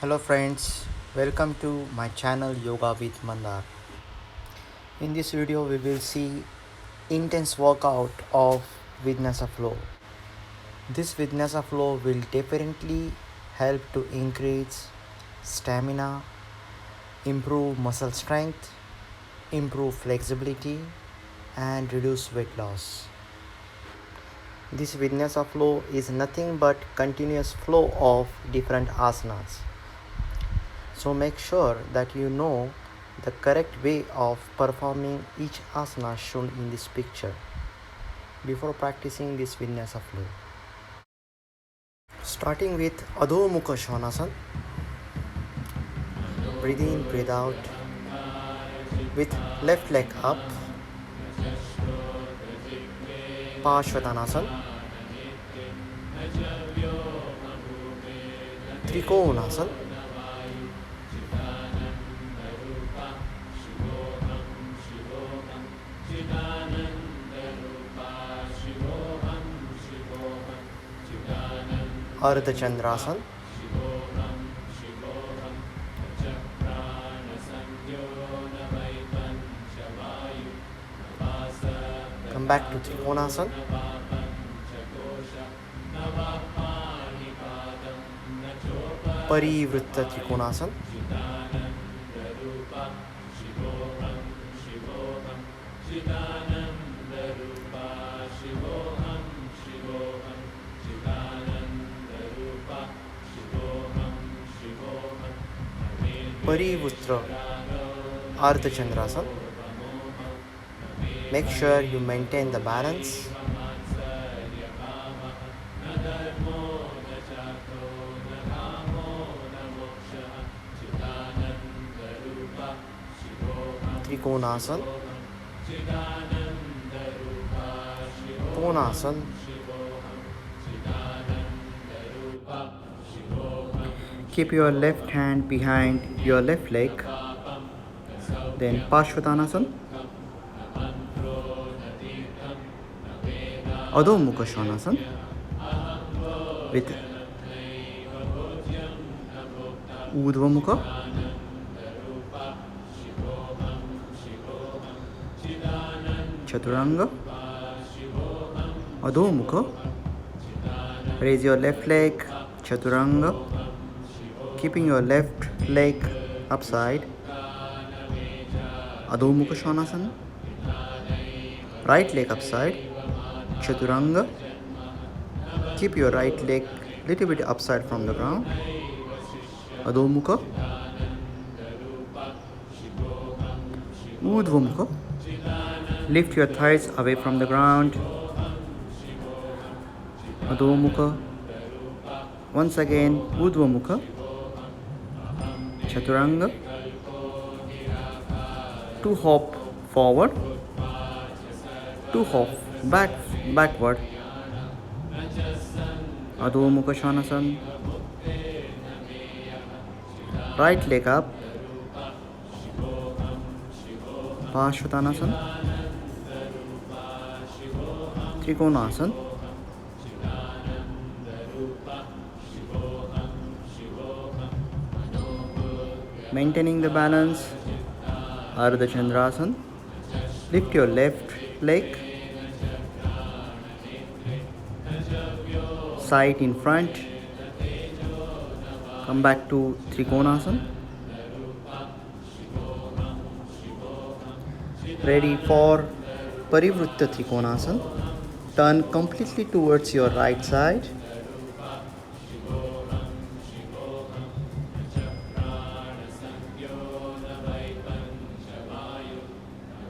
Hello friends, welcome to my channel Yoga with Mandar. In this video we will see intense workout of Vinyasa flow. This Vinyasa flow will definitely help to increase stamina, improve muscle strength, improve flexibility and reduce weight loss. This Vinyasa flow is nothing but continuous flow of different asanas. So make sure that you know the correct way of performing each asana shown in this picture before practicing this Vinyasa flow. Starting with Adho Mukha Svanasana. Breathe in, breathe out with left leg up. Parshvatanasana. Trikonasana. Ardha Chandrasana. Come back to Trikonasana. Parivritta Trikonasana. Parivutra Ardha Chandrasana. Make sure you maintain the balance. Trikonasana. Konasana. Keep your left hand behind your left leg. Then Parshvatanasana. Adho Mukha Svanasana with Urdhva Mukha. Chaturanga. Adho Mukha. Raise your left leg. Chaturanga. Keeping your left leg upside. Adho Mukha Svanasana. Right leg upside. Chaturanga. Keep your right leg little bit upside from the ground. Adho Mukha. Urdhva Mukha. Lift your thighs away from the ground. Adho Mukha. Once again, Urdhva Mukha. Chaturanga. Two hop forward. Two hop backward. Adho Mukha Svanasana. Right leg up. Parshvatanasana. Trikonasana. Maintaining the balance. Ardha Chandrasana. Lift your left leg. Side in front. Come back to Trikonasana. Ready for Parivritta Trikonasana. Turn completely towards your right side.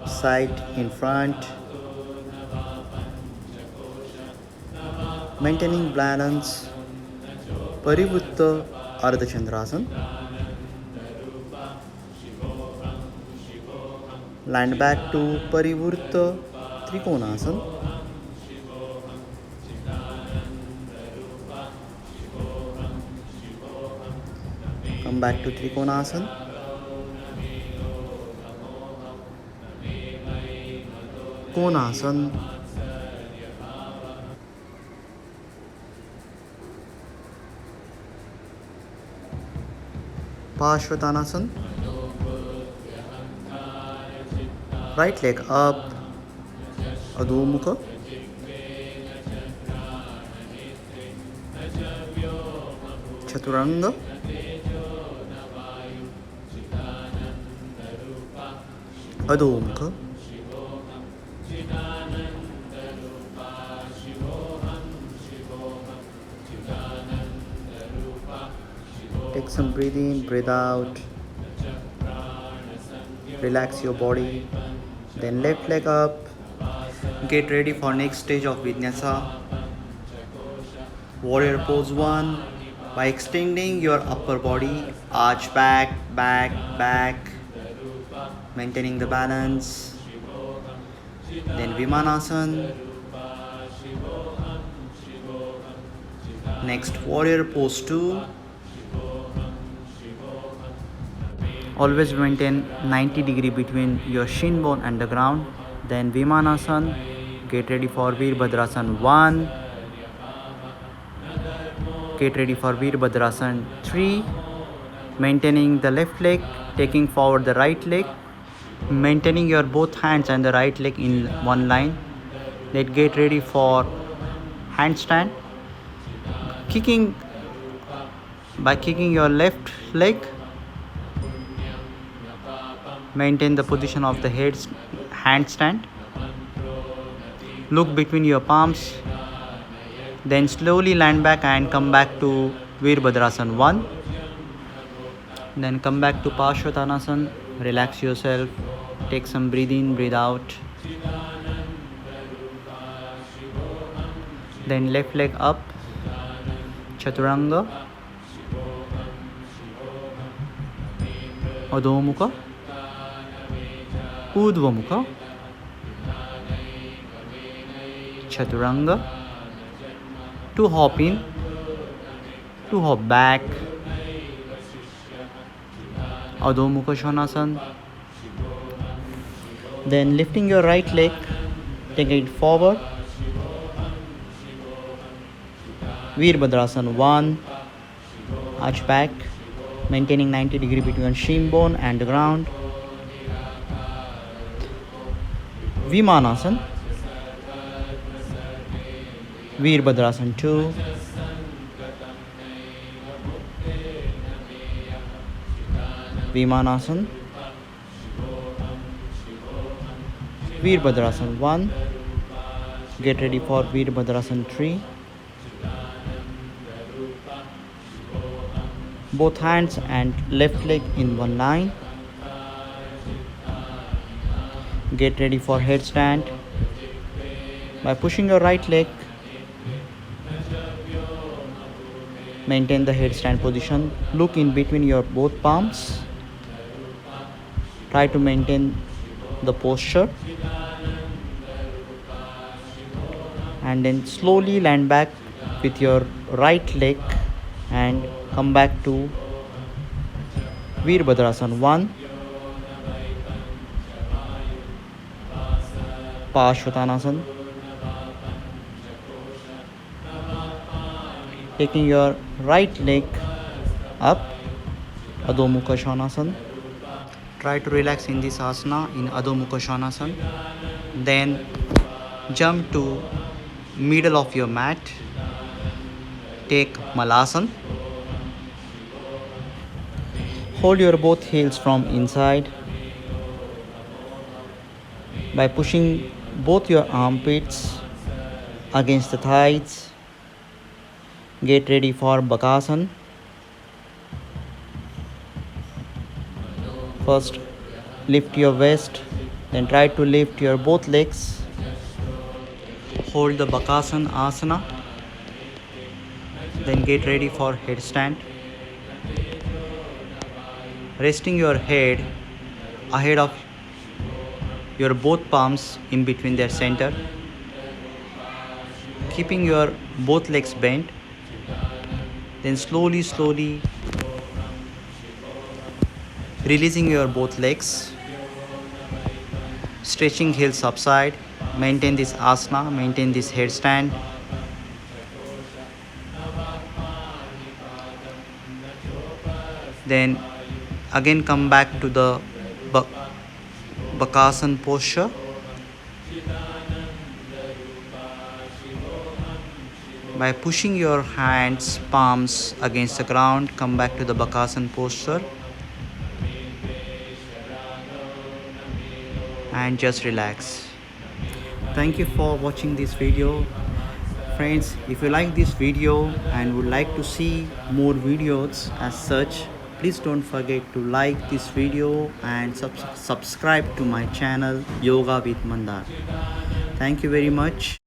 Side in front. Maintaining balance. Parivritta Ardha Chandrasana. Land back to Parivritta Trikonasana. Come back to Trikonasana. Konasana. Parshvottanasana. Right leg up, Adho Mukha. Chaturanga. Adho Mukha. Take some breathe in, breathe out. Relax your body. Then left leg up. Get ready for next stage of Vinyasa. Warrior pose 1. By extending your upper body, arch back, back, back, maintaining the balance. Then Vimanasana. Next warrior pose 2. Always maintain 90° between your shin bone and the ground. Then Vimanasana. Get ready for Veerbhadrasana 1. Get ready for Veerbhadrasana 3. Maintaining the left leg, taking forward the right leg, maintaining your both hands and the right leg in one line. Let's get ready for handstand. By kicking your left leg, maintain the position of the handstand. Look between your palms. Then slowly land back and come back to Veerbhadrasana 1. Then come back to Parshvottanasana. Relax yourself. Take some breathe in, breathe out. Then left leg up. Chaturanga. Adho Mukha. Urdhva Mukha. Chaturanga. 2 hop in, 2 hop back. Adho Mukha Svanasana. Then lifting your right leg, taking it forward. Veerbhadrasana 1. Arch back, maintaining 90° between shin bone and the ground. Vimanasana. Veerbhadrasana 2. Vimanasana. Veerbhadrasana 1. Get ready for Veerbhadrasana 3. Both hands and left leg in one line. Get ready for headstand. By pushing your right leg, maintain the headstand position. Look in between your both palms. Try to maintain the posture. And then slowly land back with your right leg and come back to Veerbhadrasana 1. Parshvottanasana. Taking your right leg up, Adho Mukha Svanasana. Try to relax in this asana in Adho Mukha Svanasana. Then jump to middle of your mat. Take Malasana. Hold your both heels from inside. By pushing both your armpits against the thighs. Get ready for Bakasana. First lift your waist, then try to lift your both legs. Hold the Bakasana asana. Then get ready for headstand. Resting your head ahead of your both palms in between their center. Keeping your both legs bent. Then slowly releasing your both legs. Stretching heels upside. Maintain this asana, maintain this headstand. Then Again come back to the Bakasana posture. By pushing your hands, palms against the ground, come back to the Bakasana posture and just relax. Thank you for watching this video. Friends, if you like this video and would like to see more videos as such, please don't forget to like this video and subscribe to my channel Yoga with Mandar. Thank you very much.